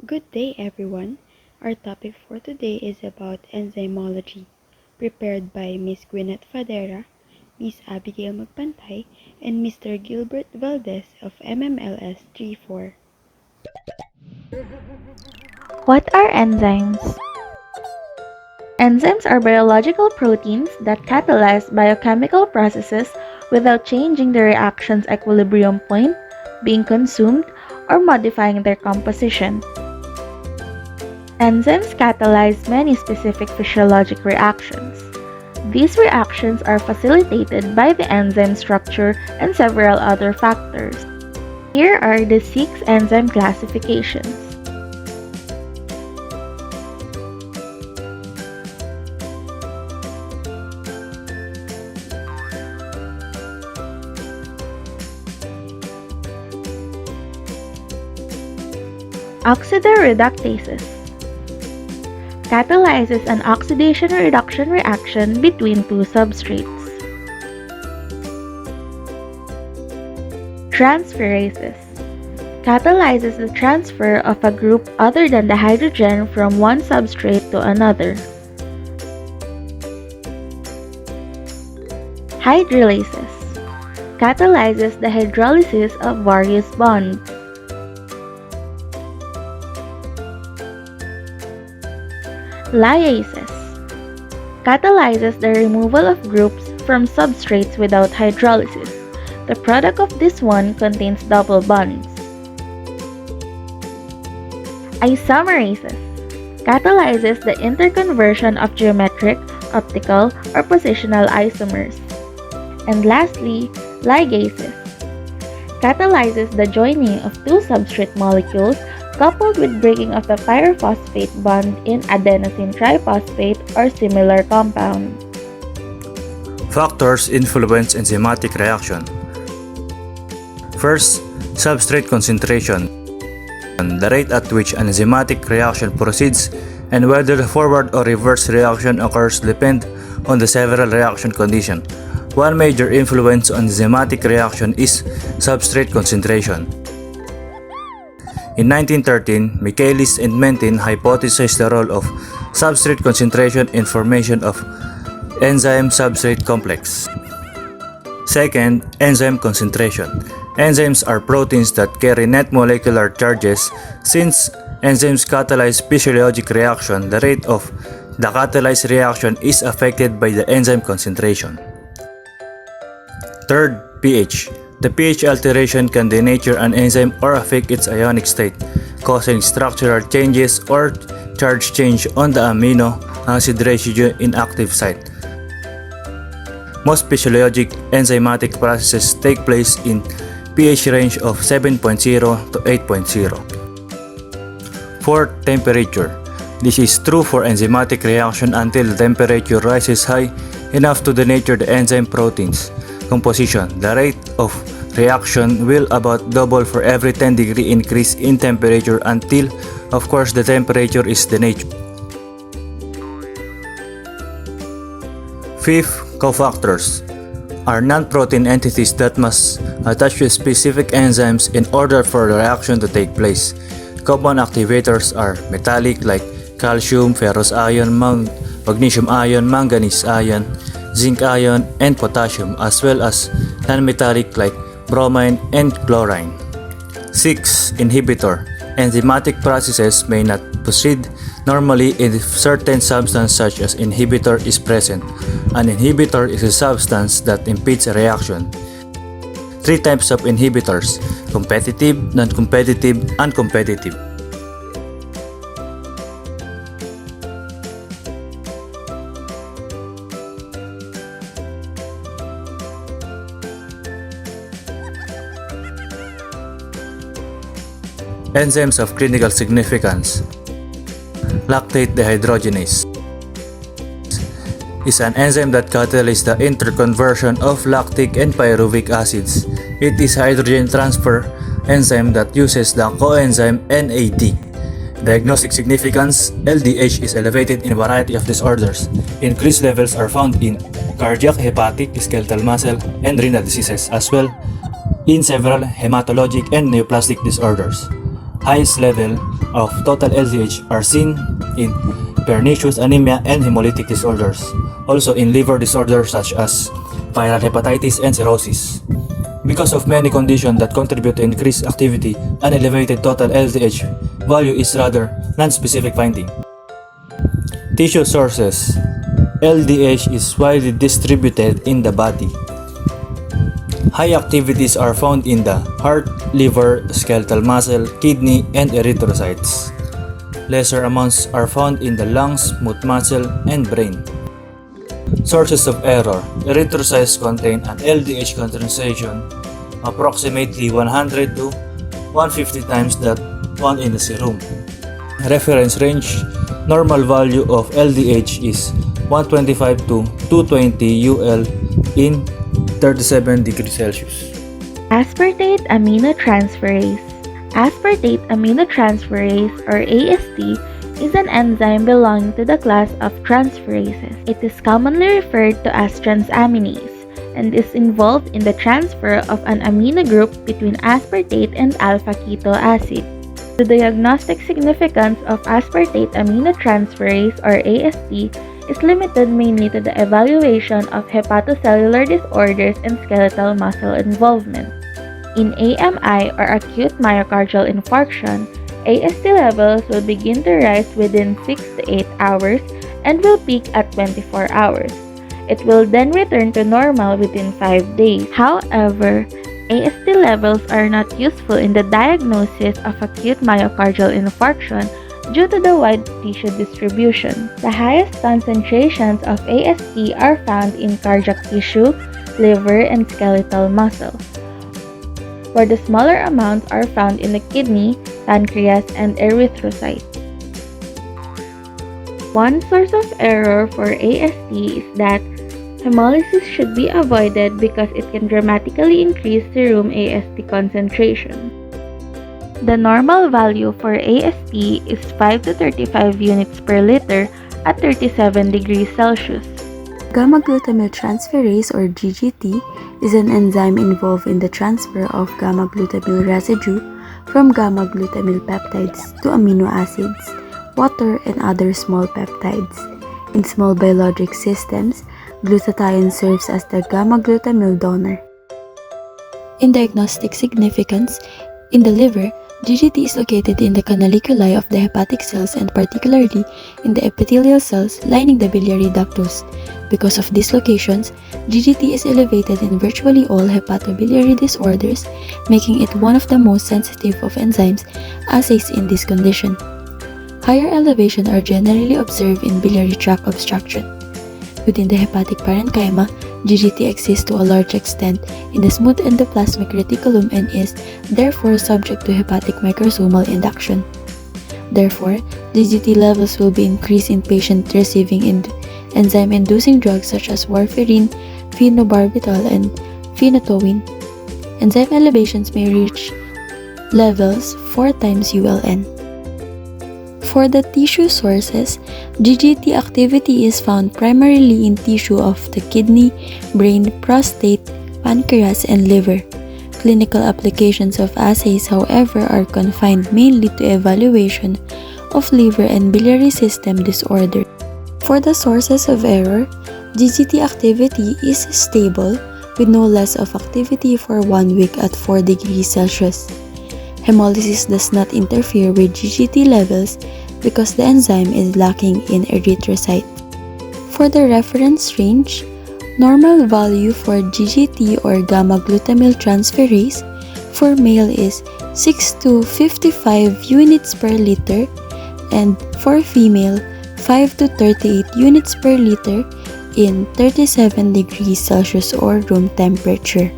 Good day, everyone. Our topic for today is about enzymology, prepared by Miss Gwyneth Fadera, Miss Abigail Magpantay, and Mr. Gilbert Valdez of MMLS 34. What are enzymes? Enzymes are biological proteins that catalyze biochemical processes without changing the reaction's equilibrium point, being consumed, or modifying their composition. Enzymes catalyze many specific physiologic reactions. These reactions are facilitated by the enzyme structure and several other factors. Here are the 6 enzyme classifications. Oxidoreductases catalyzes an oxidation-reduction reaction between two substrates. Transferases catalyzes the transfer of a group other than the hydrogen from one substrate to another. Hydrolases catalyzes the hydrolysis of various bonds. Lyases catalyzes the removal of groups from substrates without hydrolysis. The product of this one contains double bonds. Isomerases catalyzes the interconversion of geometric, optical, or positional isomers. And lastly, ligases catalyzes the joining of two substrate molecules coupled with breaking of the pyrophosphate bond in adenosine triphosphate or similar compound. Factors influence enzymatic reaction. First, substrate concentration, the rate at which an enzymatic reaction proceeds, and whether the forward or reverse reaction occurs depend on the several reaction conditions. One major influence on enzymatic reaction is substrate concentration. In 1913, Michaelis and Mentin hypothesized the role of substrate concentration in formation of enzyme-substrate complex. Second, enzyme concentration. Enzymes are proteins that carry net molecular charges. Since enzymes catalyze physiologic reaction, the rate of the catalyzed reaction is affected by the enzyme concentration. Third, pH. The pH alteration can denature an enzyme or affect its ionic state, causing structural changes or charge change on the amino acid residue in active site. Most physiologic enzymatic processes take place in pH range of 7.0 to 8.0. Fourth, temperature. This is true for enzymatic reaction until the temperature rises high enough to denature the enzyme proteins composition. The rate of reaction will about double for every 10-degree increase in temperature until, of course, the temperature is denatured. Fifth, cofactors are non-protein entities that must attach to specific enzymes in order for the reaction to take place. Common activators are metallic like calcium, ferrous ion, magnesium ion, manganese ion, zinc ion, and potassium, as well as non-metallic like bromine and chlorine. 6. Inhibitor. Enzymatic processes may not proceed normally if certain substance such as inhibitor is present. An inhibitor is a substance that impedes a reaction. 3 types of inhibitors: competitive, non-competitive, and competitive. Enzymes of clinical significance. Lactate dehydrogenase is an enzyme that catalyzes the interconversion of lactic and pyruvic acids. It is a hydrogen transfer enzyme that uses the coenzyme NAD. Diagnostic significance: LDH is elevated in a variety of disorders. Increased levels are found in cardiac, hepatic, skeletal muscle, and renal diseases, as well in several hematologic and neoplastic disorders. Highest level of total LDH are seen in pernicious anemia and hemolytic disorders, also in liver disorders such as viral hepatitis and cirrhosis. Because of many conditions that contribute to increased activity, an elevated total LDH value is rather non-specific finding. Tissue sources. LDH is widely distributed in the body. High activities are found in the heart, liver, skeletal muscle, kidney, and erythrocytes. Lesser amounts are found in the lungs, smooth muscle, and brain. Sources of error. Erythrocytes contain an LDH concentration approximately 100 to 150 times that found in the serum. Reference range. Normal value of LDH is 125 to 220 UL in 37 degrees Celsius. Aspartate aminotransferase. Aspartate aminotransferase, or AST, is an enzyme belonging to the class of transferases. It is commonly referred to as transaminase and is involved in the transfer of an amino group between aspartate and alpha-keto acid. The diagnostic significance of aspartate aminotransferase, or AST, is limited mainly to the evaluation of hepatocellular disorders and skeletal muscle involvement. In AMI, or acute myocardial infarction, AST levels will begin to rise within 6 to 8 hours and will peak at 24 hours. It will then return to normal within 5 days. However, AST levels are not useful in the diagnosis of acute myocardial infarction due to the wide tissue distribution. The highest concentrations of AST are found in cardiac tissue, liver, and skeletal muscle, where the smaller amounts are found in the kidney, pancreas, and erythrocyte. One source of error for AST is that hemolysis should be avoided because it can dramatically increase serum AST concentration. The normal value for AST is 5 to 35 units per liter at 37 degrees Celsius. Gamma-glutamyl transferase, or GGT, is an enzyme involved in the transfer of gamma-glutamyl residue from gamma-glutamyl peptides to amino acids, water, and other small peptides. In small biologic systems, glutathione serves as the gamma-glutamyl donor. In diagnostic significance, in the liver, GGT is located in the canaliculi of the hepatic cells and particularly in the epithelial cells lining the biliary ductus. Because of these locations, GGT is elevated in virtually all hepatobiliary disorders, making it one of the most sensitive of enzymes assays in this condition. Higher elevation are generally observed in biliary tract obstruction. Within the hepatic parenchyma, GGT exists to a large extent in the smooth endoplasmic reticulum and is, therefore, subject to hepatic microsomal induction. Therefore, GGT levels will be increased in patients receiving enzyme-inducing drugs such as warfarin, phenobarbital, and phenytoin. Enzyme elevations may reach levels 4 times ULN. For the tissue sources, GGT activity is found primarily in tissue of the kidney, brain, prostate, pancreas, and liver. Clinical applications of assays, however, are confined mainly to evaluation of liver and biliary system disorder. For the sources of error, GGT activity is stable with no loss of activity for 1 week at 4 degrees Celsius. Hemolysis does not interfere with GGT levels because the enzyme is lacking in erythrocyte. For the reference range, normal value for GGT, or gamma-glutamyl transferase, for male is 6 to 55 units per liter and for female 5 to 38 units per liter in 37 degrees Celsius or room temperature.